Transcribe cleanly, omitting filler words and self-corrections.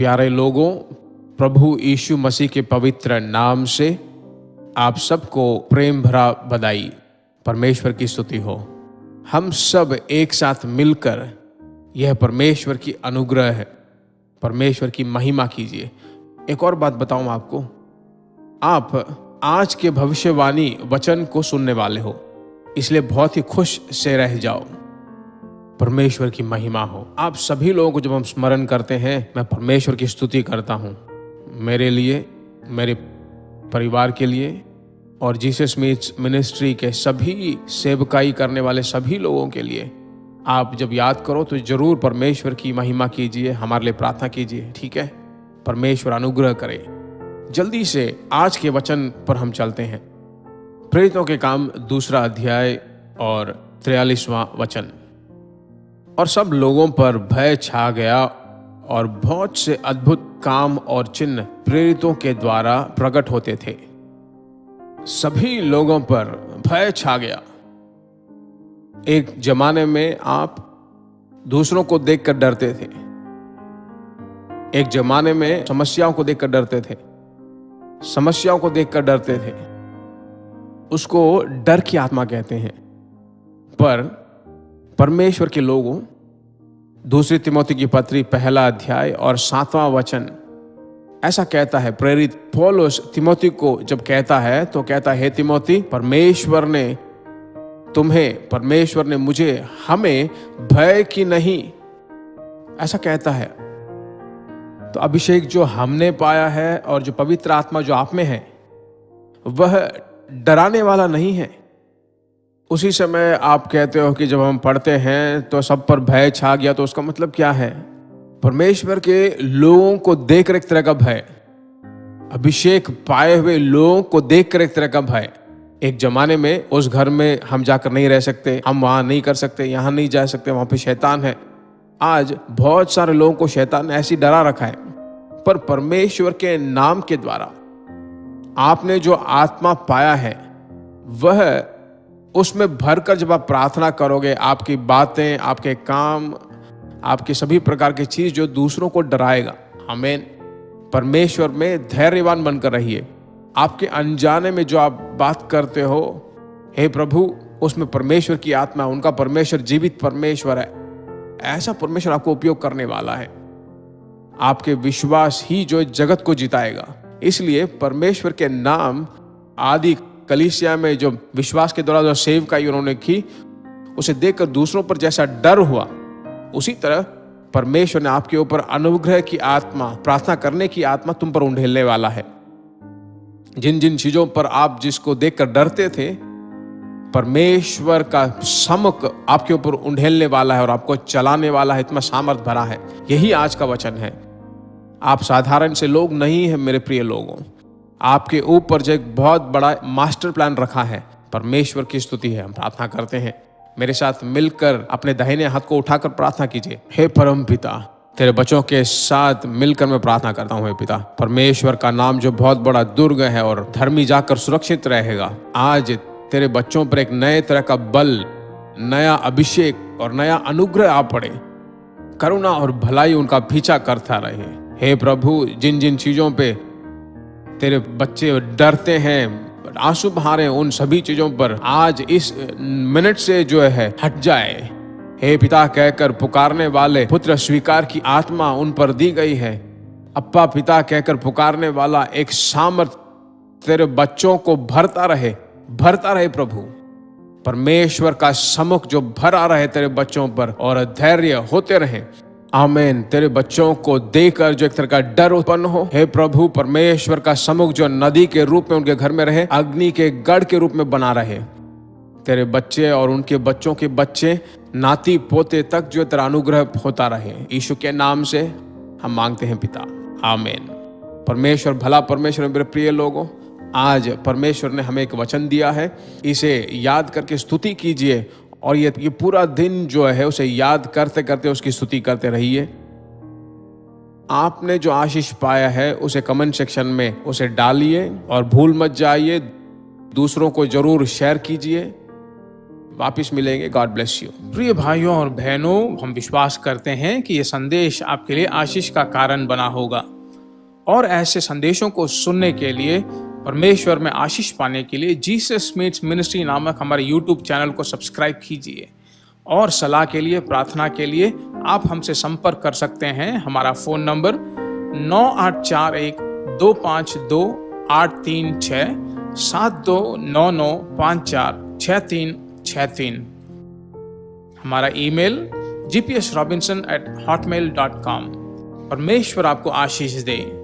प्यारे लोगों, प्रभु यीशु मसीह के पवित्र नाम से आप सबको प्रेम भरा बधाई। परमेश्वर की स्तुति हो। हम सब एक साथ मिलकर यह परमेश्वर की अनुग्रह है, परमेश्वर की महिमा कीजिए। एक और बात बताऊं आपको, आप आज के भविष्यवाणी वचन को सुनने वाले हो, इसलिए बहुत ही खुश से रह जाओ। परमेश्वर की महिमा हो। आप सभी लोगों को जब हम स्मरण करते हैं, मैं परमेश्वर की स्तुति करता हूं, मेरे लिए, मेरे परिवार के लिए और जीसस मीट्स मिनिस्ट्री के सभी सेवकाई करने वाले सभी लोगों के लिए। आप जब याद करो तो जरूर परमेश्वर की महिमा कीजिए, हमारे लिए प्रार्थना कीजिए, ठीक है? परमेश्वर अनुग्रह करे। जल्दी से आज के वचन पर हम चलते हैं। प्रेरितों के काम 2 अध्याय और 43वां वचन। और सब लोगों पर भय छा गया और बहुत से अद्भुत काम और चिन्ह प्रेरितों के द्वारा प्रकट होते थे। सभी लोगों पर भय छा गया। एक जमाने में आप दूसरों को देखकर डरते थे, एक जमाने में समस्याओं को देखकर डरते थे, समस्याओं को देखकर डरते थे, उसको डर की आत्मा कहते हैं। पर परमेश्वर के लोगों, 2 तिमोथी की पत्री 1 अध्याय और 7वां वचन ऐसा कहता है। प्रेरित पौलुस तिमोथी को जब कहता है तो कहता है, हे तिमोथी, परमेश्वर ने मुझे, हमें भय की नहीं, ऐसा कहता है। तो अभिषेक जो हमने पाया है और जो पवित्र आत्मा जो आप में है, वह डराने वाला नहीं है। उसी समय आप कहते हो कि जब हम पढ़ते हैं तो सब पर भय छा गया, तो उसका मतलब क्या है? परमेश्वर के लोगों को देखकर एक तरह का भय, अभिषेक पाए हुए लोगों को देखकर एक तरह का भय। एक जमाने में उस घर में हम जाकर नहीं रह सकते, हम वहां नहीं कर सकते, यहां नहीं जा सकते, वहां पे शैतान है। आज बहुत सारे लोगों को शैतान ने ऐसी डरा रखा है। पर परमेश्वर के नाम के द्वारा आपने जो आत्मा पाया है, वह उसमें भरकर जब आप प्रार्थना करोगे, आपकी बातें, आपके काम, आपके सभी प्रकार की चीज जो दूसरों को डराएगा। आमीन। परमेश्वर में धैर्यवान बनकर रहिए। आपके अनजाने में जो आप बात करते हो, हे प्रभु, उसमें परमेश्वर की आत्मा, उनका परमेश्वर जीवित परमेश्वर है। ऐसा परमेश्वर आपको उपयोग करने वाला है। आपके विश्वास ही जो जगत को जिताएगा। इसलिए परमेश्वर के नाम आदि कलीसिया में जो विश्वास के द्वारा जो सेवकाई उन्होंने की, उसे देखकर दूसरों पर जैसा डर हुआ, उसी तरह परमेश्वर ने आपके ऊपर अनुग्रह की आत्मा, प्रार्थना करने की आत्मा तुम पर उंडेलने वाला है। जिन जिन चीजों पर आप जिसको देखकर डरते थे, परमेश्वर का समुख आपके ऊपर उंडेलने वाला है और आपको चलाने वाला है। इतना सामर्थ भरा है। यही आज का वचन है। आप साधारण से लोग नहीं हैं मेरे प्रिय लोगों। आपके ऊपर जो एक बहुत बड़ा मास्टर प्लान रखा है। परमेश्वर की स्तुति है। हम प्रार्थना करते हैं। मेरे साथ मिलकर अपने दाहिने हाथ को उठाकर प्रार्थना कीजिए। हे परम पिता, तेरे बच्चों के साथ मिलकर मैं प्रार्थना करता हूँ। हे पिता, परमेश्वर का नाम जो बहुत बड़ा दुर्ग है और धर्मी जाकर सुरक्षित रहेगा, आज तेरे बच्चों पर एक नए तरह का बल, नया अभिषेक और नया अनुग्रह आ पड़े। करुणा और भलाई उनका पीछा करता रहे। हे प्रभु, जिन जिन चीजों पे तेरे बच्चे डरते हैं, आंसू बहा रहे हैं, उन सभी चीजों पर आज इस मिनट से जो है हट जाए। हे पिता कहकर पुकारने वाले पुत्र स्वीकार की आत्मा उन पर दी गई है। अप्पा पिता कहकर पुकारने वाला एक सामर्थ तेरे बच्चों को भरता रहे प्रभु। परमेश्वर का सम्मुख जो भरा रहे तेरे बच्चों पर और धैर्य होते रहे। आमीन। तेरे बच्चों को देखकर जो एक तरह का डर उत्पन्न हो। हे प्रभु, परमेश्वर का सम्मुख जो नदी के रूप में उनके घर में रहे, अग्नि के गढ़ के रूप में बना रहे। तेरे बच्चे और उनके बच्चों के बच्चे, नाती पोते तक जो तेरा अनुग्रह होता रहे। यीशु के नाम से हम मांगते हैं पिता, आमीन। परमेश्वर भला परमेश्वर। मेरे प्रिय लोगों, आज परमेश्वर ने हमें एक वचन दिया है, इसे याद करके स्तुति कीजिए और ये पूरा दिन जो है उसे याद करते करते उसकी स्तुति करते रहिए। आपने जो आशीष पाया है उसे कमेंट सेक्शन में उसे डालिए और भूल मत जाइए। दूसरों को जरूर शेयर कीजिए। वापिस मिलेंगे। God bless you. प्रिय भाइयों और बहनों, हम विश्वास करते हैं कि ये संदेश आपके लिए आशीष का कारण बना होगा और ऐसे संदेशों को सुनने के लिए, परमेश्वर में आशीष पाने के लिए जीसस मीट्स मिनिस्ट्री नामक हमारे YouTube चैनल को सब्सक्राइब कीजिए। और सलाह के लिए, प्रार्थना के लिए आप हमसे संपर्क कर सकते हैं। हमारा फ़ोन नंबर 9841-252-836 7299546363। हमारा ईमेल gpsrobinson@hotmail.com। परमेश्वर आपको आशीष दे।